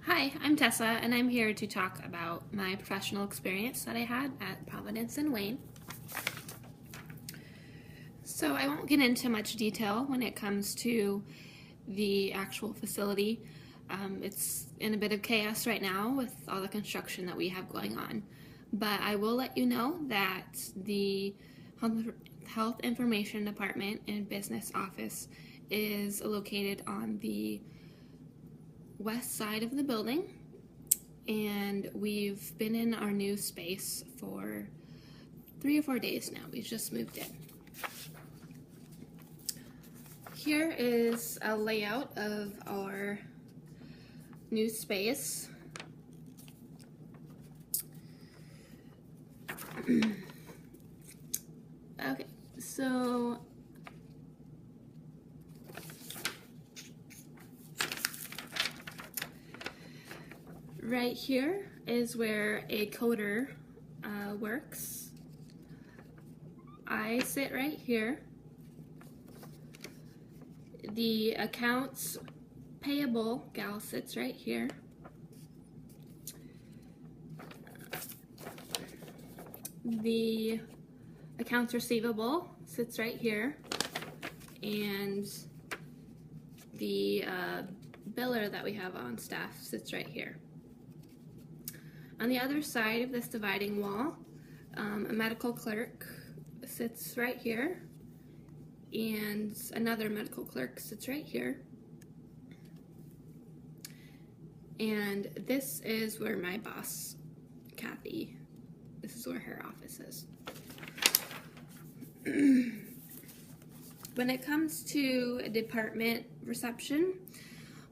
Hi, I'm Tessa, and I'm here to talk about my professional experience that I had at Providence and Wayne. So I won't get into much detail when it comes to the actual facility. It's in a bit of chaos right now with all the construction that we have going on. But I will let you know that the Health Information Department and Business Office is located on the west side of the building, and we've been in our new space for 3 or 4 days now. We've just moved in. Here is a layout of our new space. Okay, so right here is where a coder works. I sit right here. The accounts payable gal sits right here. The accounts receivable sits right here. And the biller that we have on staff sits right here. On the other side of this dividing wall, a medical clerk sits right here, and another medical clerk sits right here. And this is where my boss, Kathy, this is where her office is. When it comes to department reception,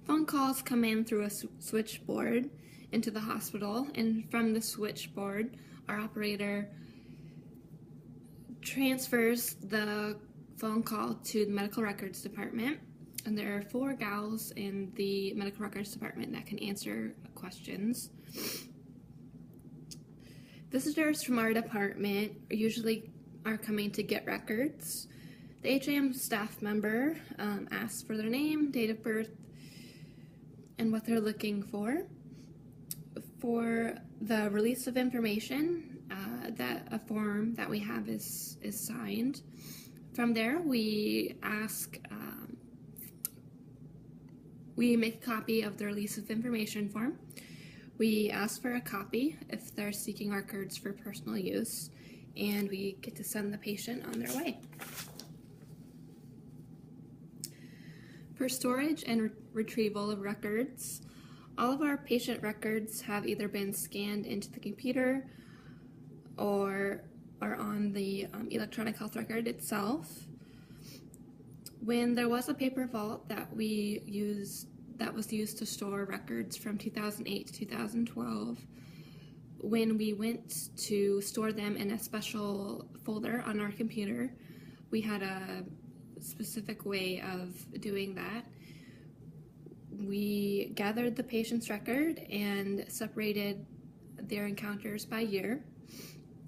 phone calls come in through a switchboard into the hospital, and from the switchboard, our operator transfers the phone call to the medical records department, and there are 4 gals in the medical records department that can answer questions. Visitors from our department usually are coming to get records. The HIMS staff member asks for their name, date of birth, and what they're looking for. For the release of information, that a form that we have is signed. From there, we ask, we make a copy of the release of information form. We ask for a copy if they're seeking records for personal use, and we get to send the patient on their way. For storage and retrieval of records, all of our patient records have either been scanned into the computer or are on the electronic health record itself. When there was a paper vault that was used to store records from 2008 to 2012, when we went to store them in a special folder on our computer, we had a specific way of doing that. We gathered the patient's record and separated their encounters by year,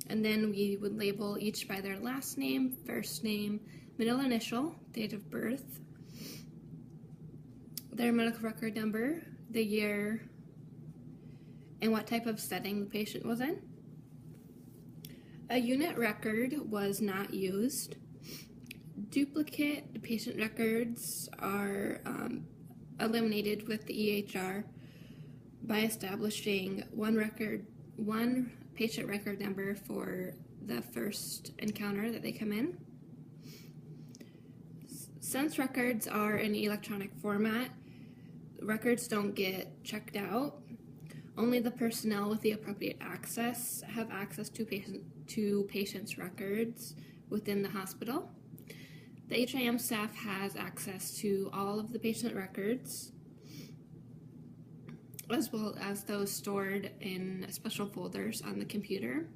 and then we would label each by their last name, first name, middle initial, date of birth, their medical record number, the year, and what type of setting the patient was in. A unit record was not used. Duplicate patient records are eliminated with the EHR by establishing one patient record number for the first encounter that they come in. Since records are in electronic format, records don't get checked out. Only the personnel with the appropriate access have access to patients' records within the hospital. The HIM staff has access to all of the patient records, as well as those stored in special folders on the computer.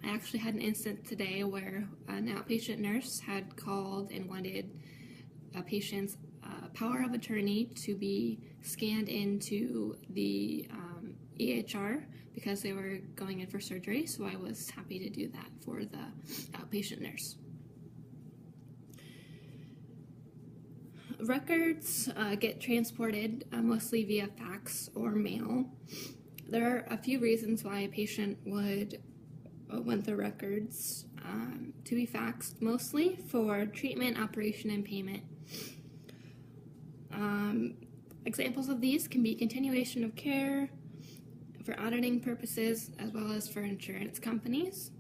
I actually had an incident today where an outpatient nurse had called and wanted a patient's power of attorney to be scanned into the EHR because they were going in for surgery, so I was happy to do that for the outpatient nurse. Records get transported mostly via fax or mail. There are a few reasons why a patient would want their records to be faxed, mostly for treatment, operation, and payment. Examples of these can be continuation of care, for auditing purposes, as well as for insurance companies.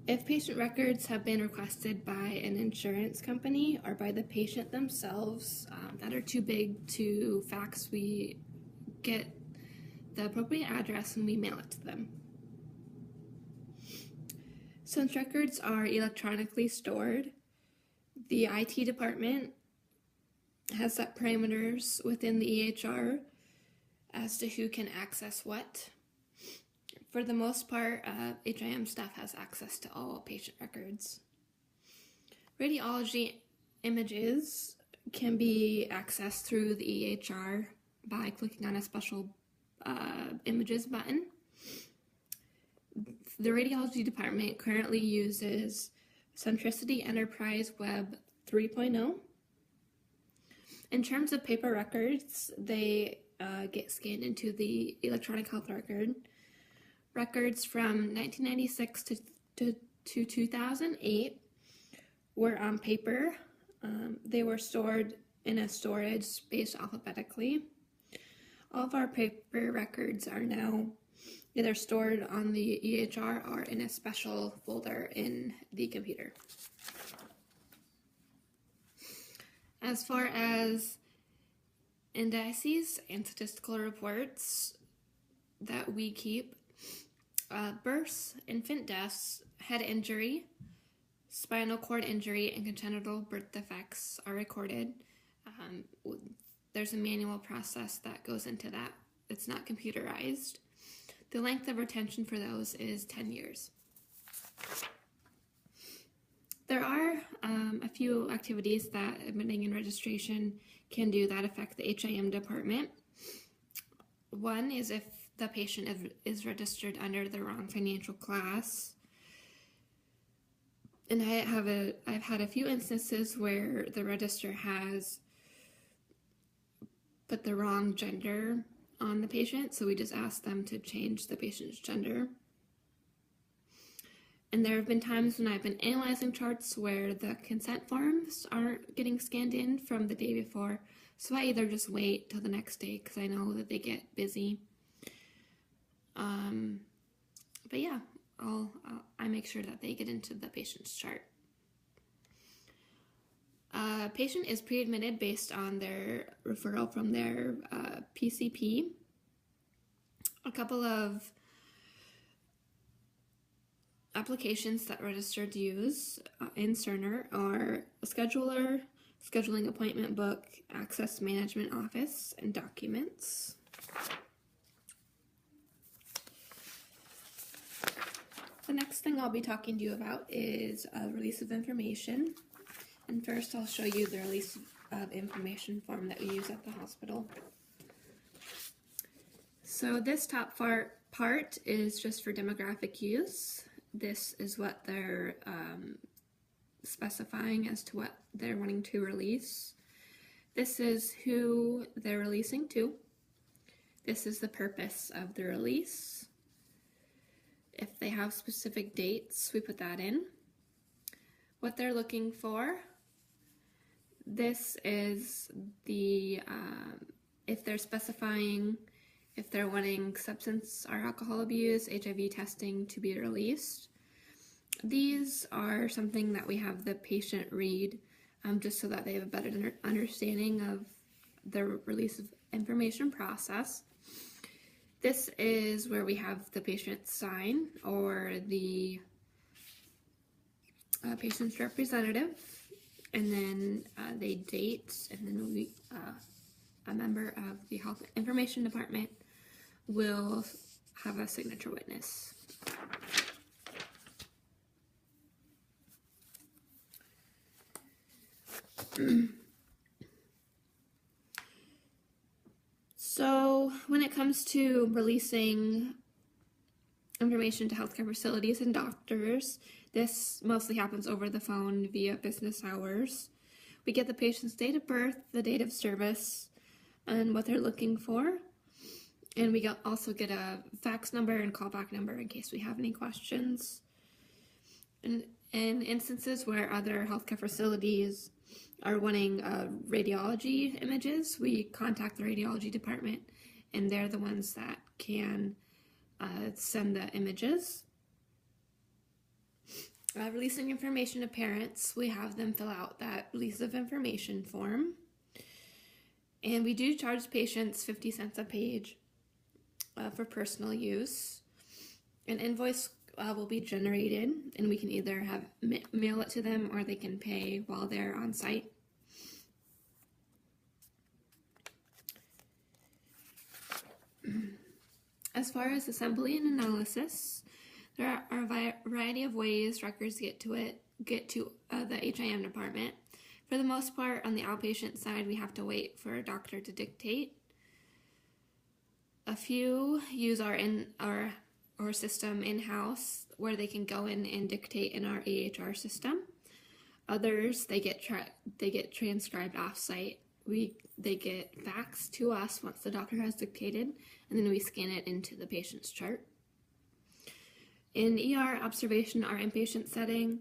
If patient records have been requested by an insurance company or by the patient themselves that are too big to fax, we get the appropriate address and we mail it to them. Since records are electronically stored, the IT department has set parameters within the EHR as to who can access what. For the most part, HIM staff has access to all patient records. Radiology images can be accessed through the EHR by clicking on a special images button. The radiology department currently uses Centricity Enterprise Web 3.0. In terms of paper records, they get scanned into the electronic health record. Records from 1996 to 2008 were on paper. They were stored in a storage spaced alphabetically. All of our paper records are now either stored on the EHR or in a special folder in the computer. As far as indices and statistical reports that we keep, births, infant deaths, head injury, spinal cord injury, and congenital birth defects are recorded. There's a manual process that goes into that. It's not computerized. The length of retention for those is 10 years. There are a few activities that admitting and registration can do that affect the HIM department. One is if the patient is registered under the wrong financial class. And I've had a few instances where the register has put the wrong gender on the patient, so we just ask them to change the patient's gender. And there have been times when I've been analyzing charts where the consent forms aren't getting scanned in from the day before, so I either just wait till the next day because I know that they get busy. But yeah, I make sure that they get into the patient's chart. Patient is pre-admitted based on their referral from their PCP. A couple of applications that registered use in Cerner are a scheduler, scheduling appointment book, access management office, and documents. The next thing I'll be talking to you about is a release of information. And first I'll show you the release of information form that we use at the hospital. So this top part is just for demographic use. This is what they're specifying as to what they're wanting to release. This is who they're releasing to. This is the purpose of the release. If they have specific dates, we put that in. What they're looking for. This is the, if they're specifying, if they're wanting substance or alcohol abuse, HIV testing to be released. These are something that we have the patient read just so that they have a better understanding of the release of information process. This is where we have the patient sign or the patient's representative, and then they date, and then we, a member of the health information department will have a signature witness. So when it comes to releasing information to healthcare facilities and doctors, this mostly happens over the phone via business hours. We get the patient's date of birth, the date of service, and what they're looking for. And we also get a fax number and callback number in case we have any questions. And in instances where other healthcare facilities are wanting radiology images, we contact the radiology department, and they're the ones that can send the images. Releasing information to parents, we have them fill out that release of information form. And we do charge patients 50 cents a page for personal use. An invoice will be generated, and we can either mail it to them or they can pay while they're on site. As far as assembly and analysis, there are a variety of ways records get to the HIM department. For the most part, on the outpatient side, we have to wait for a doctor to dictate. A few use our system in-house, where they can go in and dictate in our EHR system. Others, they get transcribed off-site. They get faxed to us once the doctor has dictated, and then we scan it into the patient's chart. In ER observation, our inpatient setting,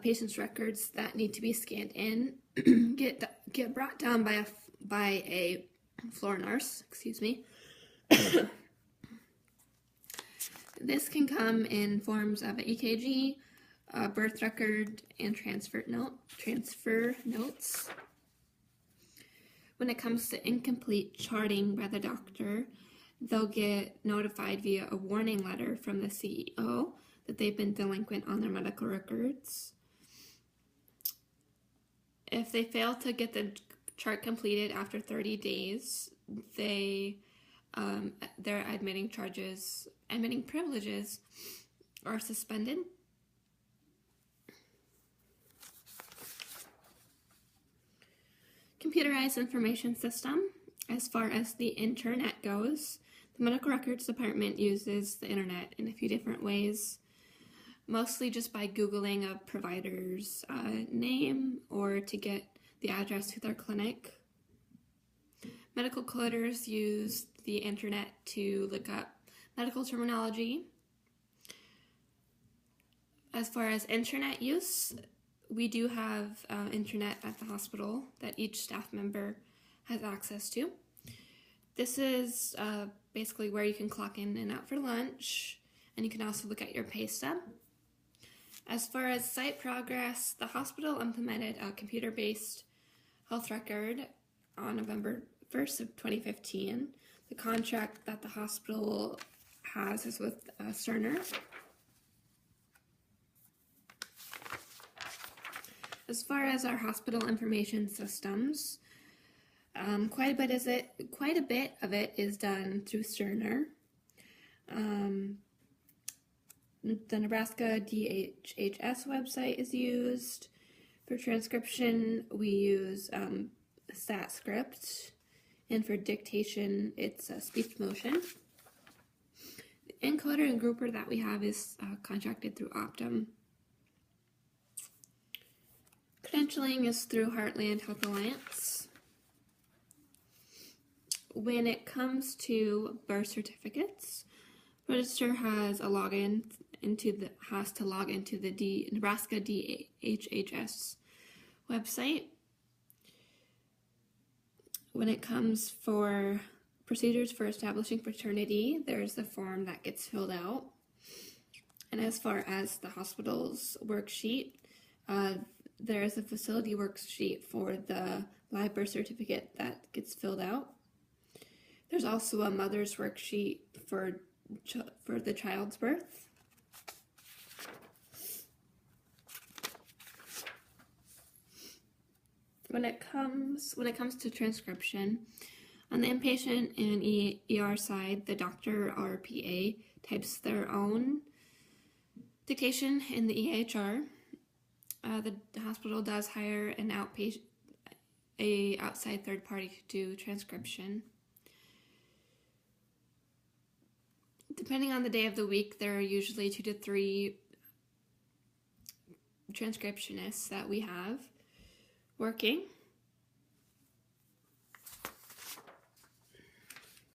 patients' records that need to be scanned in get brought down by a floor nurse. Excuse me. This can come in forms of an EKG, a birth record, and transfer notes. When it comes to incomplete charting by the doctor, they'll get notified via a warning letter from the CEO that they've been delinquent on their medical records. If they fail to get the chart completed after 30 days, their admitting privileges are suspended. Computerized information system. As far as the internet goes, the medical records department uses the internet in a few different ways, mostly just by Googling a provider's name or to get the address to their clinic. Medical coders use the internet to look up medical terminology. As far as internet use, we do have internet at the hospital that each staff member has access to. This is basically where you can clock in and out for lunch, and you can also look at your pay stub. As far as site progress, the hospital implemented a computer-based health record on November 1st of 2015. The contract that the hospital has is with Cerner. As far as our hospital information systems, quite a bit of it is done through Cerner. The Nebraska DHHS website is used. For transcription, we use StatScript, and for dictation, it's speech motion. The encoder and grouper that we have is contracted through Optum. Credentialing is through Heartland Health Alliance. When it comes to birth certificates, Register has to log into the Nebraska DHHS website. When it comes for procedures for establishing paternity, there's a form that gets filled out. And as far as the hospital's worksheet, there is a facility worksheet for the live birth certificate that gets filled out. There's also a mother's worksheet for the child's birth. When it comes to transcription, on the inpatient and ER side, the doctor or PA types their own dictation in the EHR. The hospital does hire an outside third party to do transcription. Depending on the day of the week, there are usually 2 to 3 transcriptionists that we have. Working.